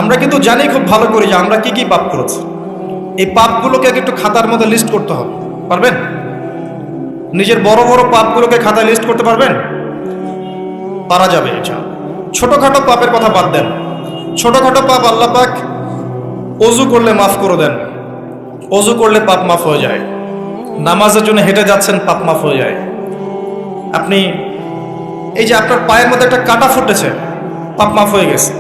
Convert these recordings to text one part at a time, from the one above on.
আমরা কিন্তু জানি খুব ভালো করে যে আমরা কি কি পাপ করেছি। এই পাপগুলোকে একটু খাতার মধ্যে লিস্ট করতে হবে, পারবেন? নিজের বড় বড় পাপগুলোকে খাতায় লিস্ট করতে পারবেন? পারা যাবে এটা। ছোটখাটো পাপের কথা বাদ দেন। ছোটখাটো পাপ আল্লাহ পাক অজু করলে মাফ করে দেন। অজু করলে পাপ মাফ হয়ে যায়। নামাজের জন্য হেঁটে যাচ্ছেন, পাপ মাফ হয়ে যায়। আপনি এই যে আপনার পায়ের মধ্যে একটা কাঁটা ফুটেছে, পাপ মাফ হয়ে গেছে।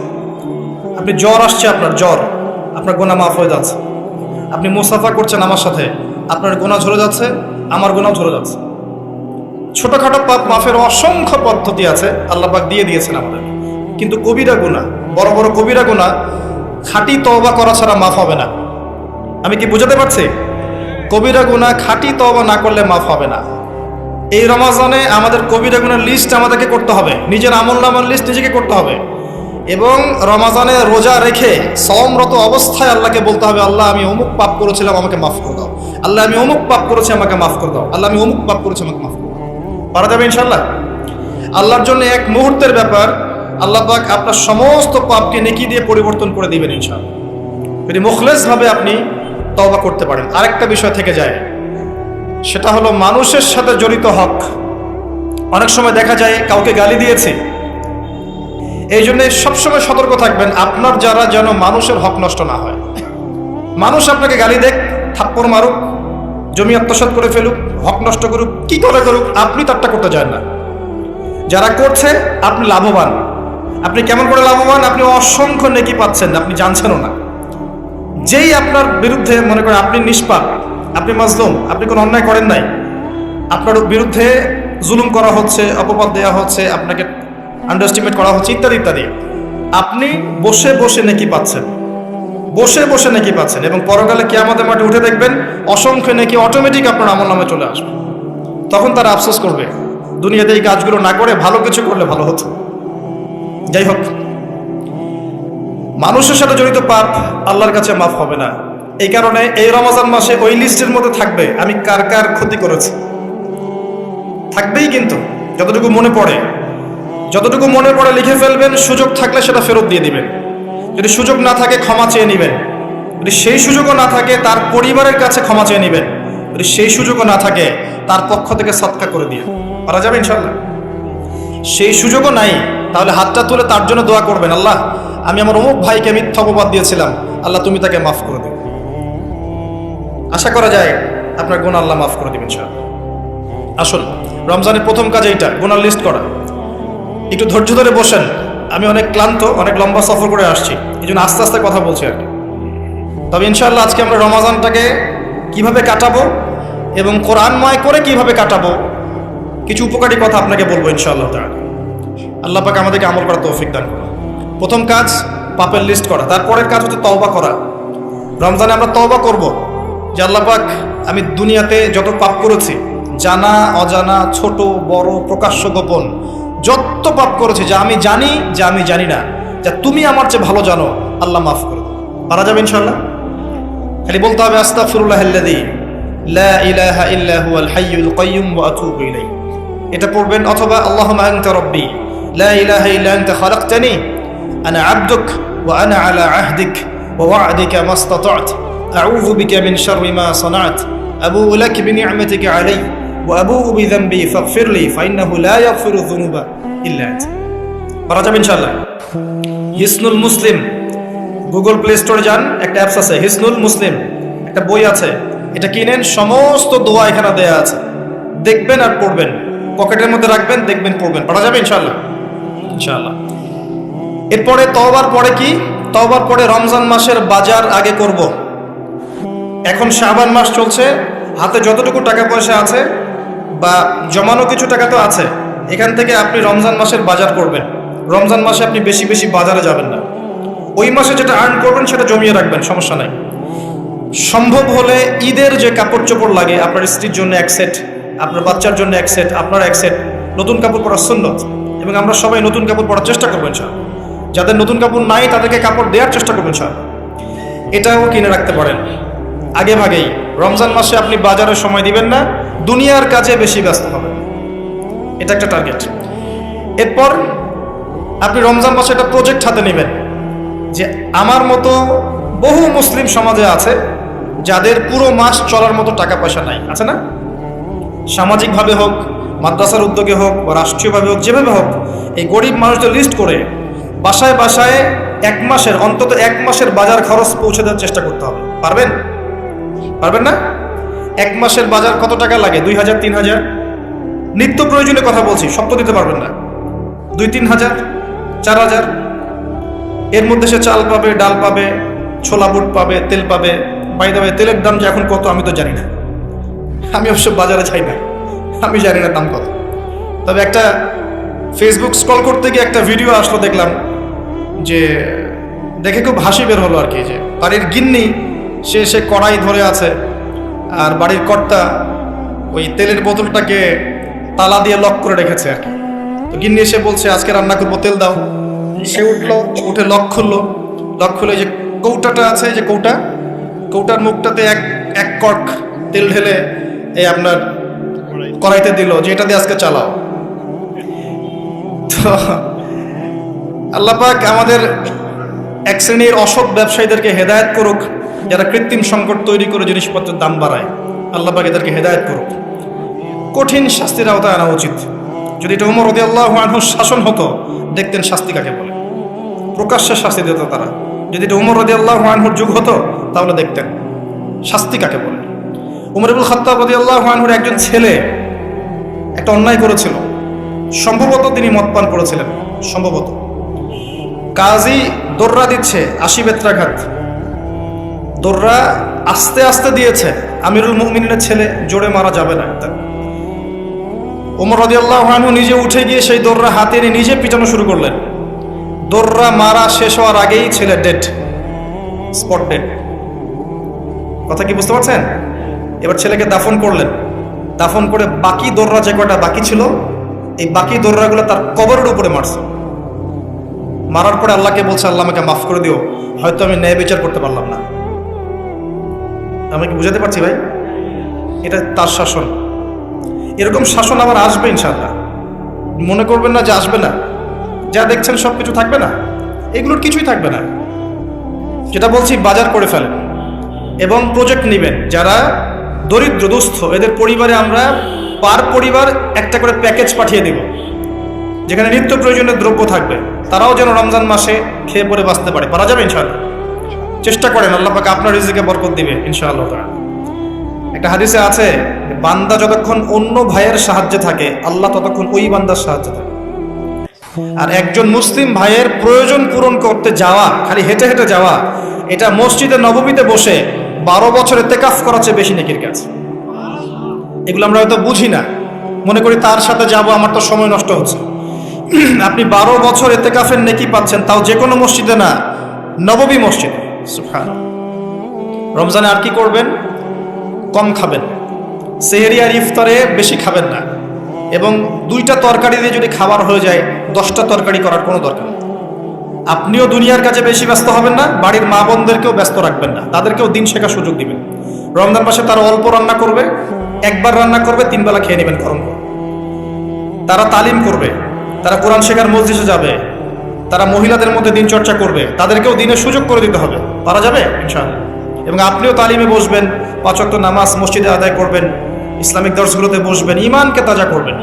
আপনি জ্বর আসছে, আপনার গুনাহ মাফ হয়ে যাচ্ছে। আপনি মুসাফা করছেন আমার সাথে, আপনার গুনাহ ঝরে যাচ্ছে, আমার গুনাহ ঝরে যাচ্ছে। ছোটখাটো পাপ মাফের অসংখ্য পদ্ধতি আছে, আল্লাহ পাক দিয়ে দিয়েছেন আমাদের। কিন্তু কবিরা গুনাহ, বড় বড় কবিরা গুনাহ খাঁটি তওবা করা ছাড়া মাফ হবে না। আমি কি বুঝাতে পারছি? কবিরা গুনাহ খাঁটি তওবা না করলে মাফ হবে না। এই রমাজানে আমাদের কবিরা গুনার লিস্ট আমাদেরকে করতে হবে, নিজের আমলনামার লিস্ট নিজেকে করতে হবে। এবং রমাজানে রোজা রেখে সওমরত অবস্থায় আল্লাহকে বলতে হবে, আল্লাহ আমি অমুক পাপ করেছিলাম, আমাকে মাফ করে দাও। আল্লাহ আমি অমুক পাপ করেছি, আমাকে মাফ করে দাও। আল্লাহ আমি অমুক পাপ করেছি, আমাকে মাফ করে দাও। পারা যাবে ইনশাআল্লাহ? আল্লাহর জন্য এক মুহূর্তের ব্যাপার, আল্লাহ পাক আপনার সমস্ত পাপকে নেকি দিয়ে পরিবর্তন করে দিবেন ইনশাআল্লাহ, যদি মুখলেস ভাবে আপনি তওবা করতে পারেন। আরেকটা বিষয় থেকে যায়, সেটা হলো মানুষের সাথে জড়িত হক। অনেক সময় দেখা যায় কাউকে গালি দিয়েছে, এই জন্য সবসময় সতর্ক থাকবেন আপনার যারা যেন মানুষের হক নষ্ট না হয়। মানুষ আপনাকে গালি দেখ, থাপ্পড় মারুক, জমি আত্মসাৎ করে ফেলুক, হক নষ্ট করুক, কি করে করুক, আপনি তারটা করতে চান না। যারা করছে আপনি লাভবান। আপনি কেমন করে লাভবান? আপনি অসংখ্য নেকি পাচ্ছেন, আপনি জানছেনও না। যেই আপনার বিরুদ্ধে মনে করেন আপনি নিষ্পাপ, আপনি মাজলুম, আপনি কোনো অন্যায় করেন নাই, আপনার বিরুদ্ধে জুলুম করা হচ্ছে, অপবাদ দেওয়া হচ্ছে, আপনাকে আন্ডারস্টিমেট করা হচ্ছে, ইত্যাদি ইত্যাদি, আপনি বসে বসে নেকি পাচ্ছেন, বসে বসে নেকি পাচ্ছেন। এবং পরকালে কিয়ামতের মাঠে উঠে দেখবেন অসংখ্য নেকি অটোমেটিক আপনার আমলনামায় চলে আসবে। তখন তারা আফসোস করবে, দুনিয়াতে এই কাজগুলো না করে ভালো কিছু করলে ভালো হতো। যাই হোক, মানুষের সাথে জড়িত পাপ আল্লাহর কাছে মাফ হবে না। এই কারণে এই রমজান মাসে ওই লিস্টের মধ্যে থাকবে আমি কার কার ক্ষতি করেছি, থাকবেই। কিন্তু যতটুকু মনে পড়ে লিখে ফেলবেন। সুযোগ থাকলে সেটা ফেরত দিয়ে দিবেন। যদি সুযোগ না থাকে ক্ষমা চেয়ে নেবেন। যদি সেই সুযোগও না থাকে তার পরিবারের কাছে ক্ষমা চেয়ে নেবেন। যদি সেই সুযোগও না থাকে তার পক্ষ থেকে সদকা করে দিয়ে পারা যাবে ইনশাল্লাহ। সেই সুযোগও নাই, তাহলে হাতটা তুলে তার জন্য দোয়া করবেন, আল্লাহ আমি আমার অমুক ভাইকে মিথ্যা অপবাদ দিয়েছিলাম, আল্লাহ তুমি তাকে মাফ করে দিন। আশা করা যায় আপনার গুনাহ আল্লাহ মাফ করে দিবেন ইনশাআল্লাহ। আসুন, রমজানের প্রথম কাজ এইটা, গুনাহ লিস্ট করা। একটু ধৈর্য ধরে বসেন। আমি অনেক ক্লান্ত, অনেক লম্বা সফর করে আসছি, এই জন্য আস্তে আস্তে কথা বলছি আর কি। তবে ইনশাআল্লাহ আজকে আমরা রমজানটাকে কিভাবে কাটাবো এবং কোরআনময় করে কিভাবে কাটাবো, কিছু উপকারী কথা আপনাকে বলবো ইনশাআল্লাহ তাআলা। আল্লাহ পাক আমাদেরকে আমল করার তৌফিক দান করুন। প্রথম কাজ পাপের লিস্ট করা, তারপরের কাজ হচ্ছে তওবা করা। রমজানে আমরা তওবা করব যে আল্লাহ পাক আমি দুনিয়াতে যত পাপ করেছি, জানা অজানা, ছোট বড়, প্রকাশ্য গোপন, যত পাপ করেছি, যা আমি জানি, যা আমি জানি না, যা তুমি আমার চেয়ে ভালো জানো, আল্লাহ মাফ করে দাও। পারা যাবে ইনশাআল্লাহ? খালি বলতে হবে আস্তাগফিরুল্লাহাল্লাযী লা ইলাহা ইল্লা হুয়াল হাইয়ুল কাইয়্যুম ওয়া আতুবু ইলাইহি, এটা পড়বেন। অথবা আল্লাহুম্মা আনতা রাব্বী লা ইলাহা ইল্লা আনতা খালাকতানি আনা আবদুক ওয়া আনা আলা আহদিক ওয়া ওয়া'দিকা মাস্তাতা'তু আউযু বিকা মিন শাররি মা সানা'তু আবুউ লাক বিনি'মাতিকা আলাইয়া ওয়া আবুউ বিযানবি ফাগফিরলি ফাইন্নাহু লা ইয়াগফিরু যুনুবা ইল্লা আনতা। পারা যাবে ইনশাআল্লাহ? হিসনুল মুসলিম, গুগল প্লে স্টোরে যান, একটা অ্যাপস আছে হিসনুল মুসলিম, একটা বই আছে, এটা কিনেন। সমস্ত দোয়া এখানে দেয়া আছে, দেখবেন আর পড়বেন, পকেটের মধ্যে রাখবেন, দেখবেন, পড়বেন। পারা যাবে ইনশাআল্লাহ? ইনশাআল্লাহ। এরপরে তওবার পরে কি? তওবার পরে রমজান মাসের বাজার আগে করব। এখন শাবান মাস চলছে, হাতে যতটুকু টাকা পয়সা আছে বা জমানো কিছু টাকা তো আছে, এখান থেকে আপনি রমজান মাসের বাজার করবেন। রমজান মাসে আপনি বেশি বেশি বাজারে যাবেন না, ওই মাসে যেটা আর্ন করবেন সেটা জমিয়ে রাখবেন, সমস্যা নাই। সম্ভব হলে ঈদের যে কাপড় চোপড় লাগে, আপনার স্ত্রীর জন্য এক সেট, আপনার বাচ্চার জন্য এক সেট, আপনার এক সেট, নতুন কাপড় পরার সুন্নত। এবং আমরা সবাই নতুন কাপড় পরার চেষ্টা করবেন ইনশাআল্লাহ। যাদের নতুন কাপড় নাই তাদেরকে কাপড় দেওয়ার চেষ্টা করবেন ইনশাআল্লাহ। এটাও কিনে রাখতে পারেন আগে ভাগেই। রমজান মাসে আপনি বাজারে সময় দিবেন না, দুনিয়ার কাজে বেশি ব্যস্ত হবেন, এটা একটা টার্গেট। এরপর আপনি রমজান মাসে একটা প্রজেক্ট হাতে নেবেন। যে আমার মতো বহু মুসলিম সমাজে আছে যাদের পুরো মাস চলার মতো টাকা পয়সা নাই, আছে না? সামাজিকভাবে হোক, মাদ্রাসার উদ্যোগে হোক বা রাষ্ট্রীয়ভাবে হোক, যেভাবে হোক, এই গরিব মানুষদের লিস্ট করে বাসায় বাসায় অন্তত এক মাসের বাজার খরচ পৌঁছে দেওয়ার চেষ্টা করতে হবে। পারবেন? পারবেন না? এক মাসের বাজার কত টাকা লাগে? 2,000 3,000। নিত্য প্রয়োজনীয় কথা বলছি, সব তো দিতে পারবেন না। 2-3,000 4,000, এর মধ্যে সে চাল পাবে, ডাল পাবে, ছোলা বুট পাবে, তেল পাবে। বাই দ্য ওয়ে, তেলের দাম যে এখন কত আমি তো জানি না, আমি অবশ্য বাজারে যাই না, আমি জানি না দাম কত। তবে একটা ফেসবুক স্ক্রল করতে গিয়ে একটা ভিডিও আসলো, দেখলাম যে দেখে খুব হাসি বের হলো আর কি। যে বাড়ির গিন্নি সে কড়াই ধরে আছে, আর বাড়ির কর্তা ওই তেলের বোতলটাকে তালা দিয়ে লক করে রেখেছে আর কি। তো গিন্নি এসে বলছে আজকে রান্না করবো, তেল দাও। সে উঠে লক খুলে যে কৌটাটা আছে, যে কৌটার মুখটাতে এক কর্ক তেল ঢেলে এই আপনার কড়াইতে দিল, যে এটা দিয়ে আজকে চালাও। তো আল্লাহ পাক আমাদের এক শ্রেণীর অসৎ ব্যবসায়ীদেরকে হেদায়েত করুক, যারা কৃত্রিম সংকট তৈরি করে জিনিসপত্রের দাম বাড়ায়। আল্লাহ পাক এদেরকে হেদায়েত করুক। কঠিন শাস্তির আওতায় আনা উচিত। যদি এটা ওমর রাদিয়াল্লাহু আনহুর শাসন হতো, দেখতেন শাস্তি কাকে বলে, প্রকাশ্যে শাস্তি দিত তারা। যদি এটা ওমর রাদিয়াল্লাহু আনহুর যুগ হতো, তাহলে দেখতেন শাস্তি কাকে বলে। ওমর ইবনুল খাত্তাব রাদিয়াল্লাহু আনহুর একজন ছেলে একটা অন্যায় করেছিল, সম্ভবত তিনি মদ পান করেছিলেন, সম্ভবত। কাজী দোররা দিচ্ছে 80 বেত্রাঘাত, দোররা আস্তে আস্তে দিয়েছে। আমিরুল মুমিনিনের ছেলে, জোরে মারা যাবে না। ওমর রাদিয়াল্লাহু আনহু নিজে উঠে গিয়ে সেই দোররা হাতে নিয়ে নিজে পিটানো শুরু করলেন। দোররা মারা শেষ হওয়ার আগেই ছেলে ডেড, স্পট ডেড। কথা কি বুঝতে পারছেন? এবার ছেলেকে দাফন করলেন। দাফন করে বাকি দোররা যে কয়টা বাকি ছিল, এই বাকি দোররাগুলো তার কবরের উপরে মারছে। মারার পরে আল্লাহকে বলছে, আল্লাহ আমাকে মাফ করে দিও, হয়তো আমি ন্যায় বিচার করতে পারলাম না। আমি কি বুঝাতে পারছি ভাই? এটা তার শাসন। এরকম শাসন আবার আসবে ইনশাআল্লাহ। মনে করবেন না যে আসবে না। যা দেখছেন সব কিছু থাকবে না, এগুলোর কিছুই থাকবে না। যেটা বলছি, বাজার করে ফেলেন এবং প্রজেক্ট নেবেন। যারা দরিদ্র দুস্থ, এদের পরিবারে আমরা পার পরিবার একটা করে প্যাকেজ পাঠিয়ে দেব, যেখানে নিত্য প্রয়োজনীয় দ্রব্য থাকবে। তারাও যেন রমজান মাসে খেয়ে পরে বাঁচতে পারে। পারা যাবে ইনশাআল্লাহ। চেষ্টা করেন, আল্লাহ পাক আপনার রিজিকে বরকত দিবে ইনশাআল্লাহ। একটা হাদিসে আছে, বান্দা যতক্ষণ অন্য ভাইয়ের সাহায্যে থাকে, আল্লাহ ততক্ষণ ওই বান্দার সাহায্যে থাকে। আর একজন মুসলিম ভাইয়ের প্রয়োজন পূরণ করতে যাওয়া, খালি হেঁটে হেঁটে যাওয়া, এটা মসজিদে নববীতে বসে 12 বছর ইতিকাফ করার চেয়ে বেশি নেকির কাজ। এগুলো আমরা হয়তো বুঝি না, মনে করি তার সাথে যাব, আমার তো সময় নষ্ট হচ্ছে। আপনি 12 বছর ইতিকাফের নেকি পাচ্ছেন, তাও যে কোনো মসজিদে না, নববী মসজিদে। সুবহানাল্লাহ। রমজানে আর কি করবেন? কম খাবেন, সেহরি আর ইফতারে বেশি খাবেন না, এবং 2টা তরকারি দিয়ে যদি খাবার হয়ে যায়, 10টা তরকারি করার কোনো দরকার নেই। আপনিও দুনিয়ার কাছে বেশি ব্যস্ত হবেন না, বাড়ির মা বোনদেরকেও ব্যস্ত রাখবেন না, তাদেরকেও দিন শেখার সুযোগ দিবেন। রমজান মাসে তারা অল্প রান্না করবে, একবার রান্না করবে, 3 বেলা খেয়ে নেবেন গরম করে। তারা তালিম করবে, তারা কোরআন শেখার মজলিসে যাবে, তারা মহিলাদের মধ্যে দিন চর্চা করবে, তাদেরকেও দিনের সুযোগ করে দিতে হবে। পারা যাবে ইনশাআল্লাহ। এবং আপনিও তালিমে বসবেন, 5 ওয়াক্ত নামাজ মসজিদে আদায় করবেন, ইসলামিক দর্শগুলোতে বসবেন, ইমানকে তাজা করবেন।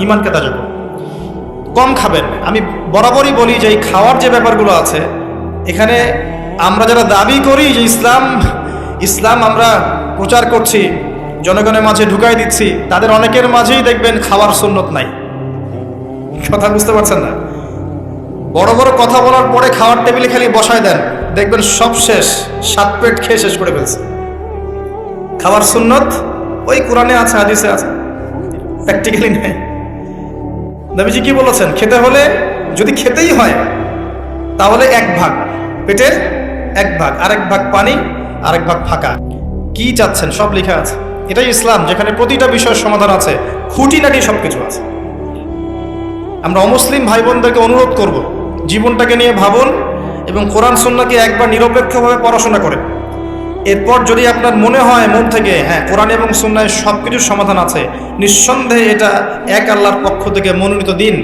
কম খাবেন। আমি বরাবরই বলি যে এই খাওয়ার যে ব্যাপারগুলো আছে, এখানে আমরা যারা দাবি করি যে ইসলাম আমরা প্রচার করছি, জনগণের মাঝে ঢুকাই দিচ্ছি, তাদের অনেকের মাঝেই দেখবেন খাওয়ার সুন্নত নাই। কথা বুঝতে পারছেন না? বড় বড় কথা বলার পরে খাওয়ার টেবিলে খালি বসায় দেন, দেখবেন সব শেষ, 7 পেট খেয়ে শেষ করে ফেলছে। খাওয়ার সুন্নত ওই কোরআনে আছে, হাদিসে আছে, প্র্যাকটিক্যালি নাই। নবীজি কি বলেছেন? খেতে হলে, যদি খেতেই হয়, তাহলে 1 ভাগ পেটের 1 ভাগ, আরেক ভাগ পানি, আরেক ভাগ ফাঁকা। কি চাচ্ছেন সব লেখা আছে। এটাই ইসলাম, যেখানে প্রতিটা বিষয়ের সমাধান আছে, খুঁটিনাটি সবকিছু আছে। আমরা অমুসলিম ভাই বোনদেরকে অনুরোধ করব, জীবনটাকে নিয়ে ভাবুন এবং কোরআন সুন্নাহকে একবার নিরপেক্ষভাবে পড়াশোনা করেন। এরপর যদি আপনার মনে হয় মন থেকে, হ্যাঁ, কোরআন এবং সুন্নাহে সব কিছুর সমাধান আছে, নিঃসন্দেহে এটা এক আল্লাহর পক্ষ থেকে মনোনীত দিন,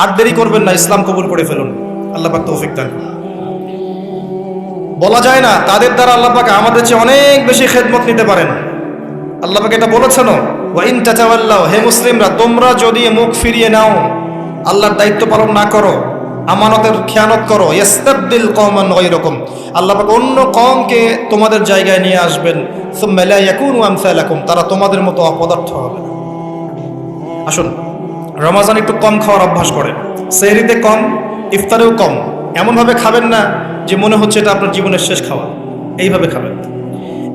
আর দেরি করবেন না, ইসলাম কবুল করে ফেলুন। আল্লাহ পাক তৌফিক দান করুন। বলা যায় না, তাদের দ্বারা আল্লাহ পাক আমাদের চেয়ে অনেক বেশি খেদমত নিতে পারেন। আল্লাহ পাক এটা বলেছেন, ওয়া ইন তাতাওয়াল্লাউ, হে মুসলিমরা তোমরা যদি মুখ ফিরিয়ে নাও, আল্লাহর দায়িত্ব পালন না করো, আমানতের খেয়ানত করো, ইস্তাবদিল কওমান গায়রাকুম, আল্লাহ পাক অন্য কওমকে তোমাদের জায়গায় নিয়ে আসবেন, সুম্মা লা ইয়াকুনু আমসালাকুম, তারা তোমাদের মতো অপদার্থ হবে। আসুন, রমজান একটু কম খাওয়ার অভ্যাস করেন, সেহরিতে কম, ইফতারেও কম। এমনভাবে খাবেন না যে মনে হচ্ছে এটা আপনার জীবনের শেষ খাওয়া, এইভাবে খাবেন।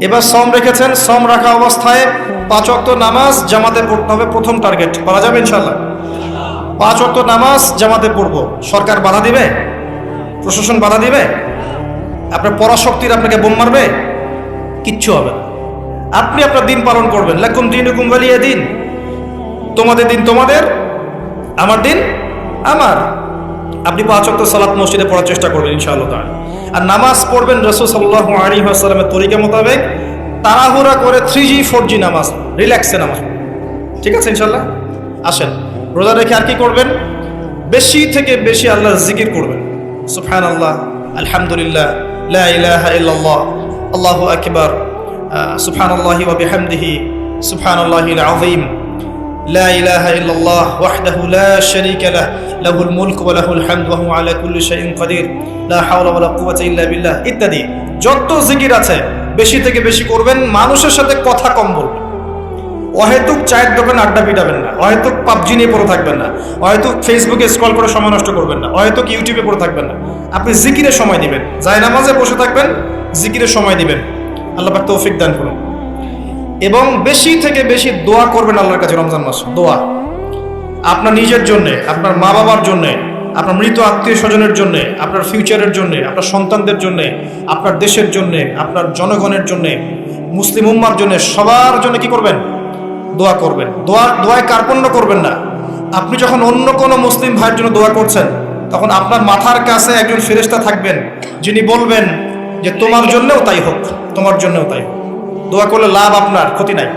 এবার সম রেখেছেন, সম রাখা অবস্থায় 5 ওয়াক্ত নামাজ জামাতে পড়তে হবে, প্রথম টার্গেট। পারা যাবে ইনশাল্লাহ? 5 ওয়াক্ত নামাজ জামাতে পড়বো। সরকার বাধা দিবে? প্রশাসন বাধা দিবে? আপনার পরাশক্তির আপনাকে বোম মারবে? কিচ্ছু হবে না। আপনি আপনার দিন পালন করবেন। লাকুম দীনুকুম ওয়ালিয়া দিন, তোমাদের দিন তোমাদের, আমার দিন আমার। আপনি 5 ওয়াক্ত সালাত মসজিদে পড়ার চেষ্টা করবেন ইনশাআল্লাহ তাআলা। আর নামাজ পড়বেন রাসূল সাল্লাল্লাহু আলাইহি ওয়াসাল্লামের তরিকা মোতাবেক, তাড়াহুড়া করে 3G 4G নামাজ, রিল্যাক্সে নামাজ। ঠিক আছে ইনশাআল্লাহ? আসেন, রোজা রেখে আর কি করবেন? বেশি থেকে বেশি আল্লাহর জিকির করবেন। সুবহানাল্লাহ, আলহামদুলিল্লাহ, লা ইলাহা ইল্লাল্লাহ, আল্লাহু আকবার, সুবহানাল্লাহি ওয়া বিহামদিহি, সুবহানাল্লাহিল আযীম, লা ইলাহা ইল্লাল্লাহ ওয়াহদাহু লা শারীকা লাহ, লাহুল মুলকু ওয়া লাহুল হামদু ওয়া হুয়া আলা কুল্লি শাইইন কাদির, লা হাওলা ওয়া লা কুওয়াতা ইল্লা বিল্লাহ ইত্যাদি। যত জিকির আছে বেশি থেকে বেশি করবেন। মানুষের সাথে কথা কম বলবেন। অহেতুক চায়ের দোকানে আড্ডা পিটাবেন না, অহেতুক পাবজি নিয়ে পড়ে থাকবেন না, অহেতুক ফেসবুকে স্ক্রল করে সময় নষ্ট করবেন না, অহেতুক ইউটিউবে পড়ে থাকবেন না। আপনি জিকিরে সময় দিবেন, জায়নামাজে বসে থাকবেন, জিকিরে সময় দিবেন। আল্লাহ পাক তৌফিক দান করুন। এবং বেশি থেকে বেশি দোয়া করবেন আল্লাহর কাছে রমজান মাসে। দোয়া আপনার নিজের জন্যে, আপনার মা বাবার জন্যে, আপনার মৃত আত্মীয় স্বজনের জন্যে, আপনার ফিউচারের জন্যে, আপনার সন্তানদের জন্যে, আপনার দেশের জন্যে, আপনার জনগণের জন্যে, মুসলিম উম্মার জন্যে, সবার জন্য কি করবেন? দোয়া করবেন। দোয়ায় কার্পণ্য করবেন না। আপনি যখন অন্য কোনো মুসলিম ভাইয়ের জন্য দোয়া করছেন, তখন আপনার মাথার কাছে একজন ফেরেশতা থাকবেন, যিনি বলবেন যে তোমার জন্যও তাই হোক, তোমার জন্যও তাই হোক। দোয়া করলে লাভ আপনার, ক্ষতি নাই।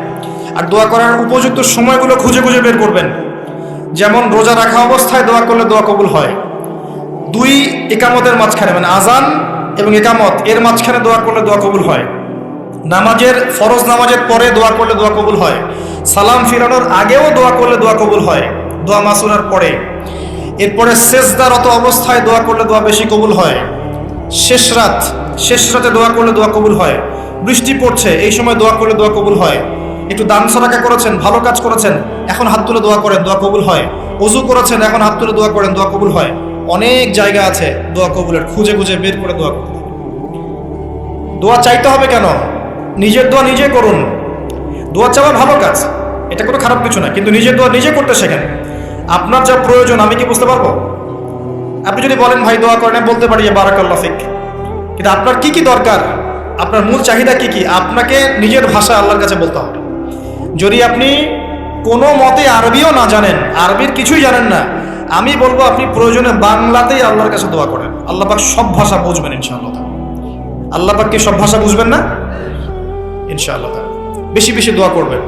আর দোয়া করার উপযুক্ত সময়গুলো খুঁজে খুঁজে বের করবেন। যেমন রোজা রাখা অবস্থায় দোয়া করলে দোয়া কবুল হয়। 2 ইকামতের মাঝখানে, মানে আজান এবং ইকামত এর মাঝখানে দোয়া করলে দোয়া কবুল হয়। নামাজের, ফরজ নামাজের পরে দোয়া করলে দোয়া কবুল হয়। সালাম ফিরানোর আগেও দোয়া করলে দোয়া কবুল হয়, দোয়া মাসুরার পরে। এরপরে সেজদারত অবস্থায় দোয়া করলে দোয়া বেশি কবুল হয়। শেষ রাতে দোয়া করলে দোয়া কবুল হয়। বৃষ্টি পড়ছে, এই সময় দোয়া করলে দোয়া কবুল হয়। একটু দান সাদাকা করেছেন, ভালো কাজ করেছেন, এখন হাত তুলে দোয়া করেন, দোয়া কবুল হয়। ওযু করেছেন, এখন হাত তুলে দোয়া করেন, দোয়া কবুল হয়। অনেক জায়গা আছে দোয়া কবুলের, খুঁজে খুঁজে বের করে দোয়া করতে। দোয়া চাইতে হবে কেন? নিজের দোয়া নিজে করুন। দোয়া চাওয়া ভালো কাজ, এটা কোনো খারাপ কিছু না, কিন্তু নিজের দোয়া নিজে করতে শেখেন। আপনার যা প্রয়োজন আমি কি বুঝতে পারবো? আপনি যদি বলেন ভাই দোয়া করেন, বলতে পারি যে বারাকাল্লাহ ফিক, কিন্তু আপনার কি কি দরকার, আপনার মূল চাহিদা কি কি, আপনাকে নিজের ভাষায় আল্লাহর কাছে বলতে হবে। যদি আপনি কোনো মতে আরবিও না জানেন, আরবির কিছুই জানেন না, আমি বলবো আপনি প্রয়োজনে বাংলাতেই আল্লাহর কাছে দোয়া করেন। আল্লাহ পাক সব ভাষা বুঝবেন ইনশাআল্লাহ। আল্লাহ পাক কি সব ভাষা বুঝবেন না? ইনশাআল্লাহ বেশি বেশি দোয়া করবেন।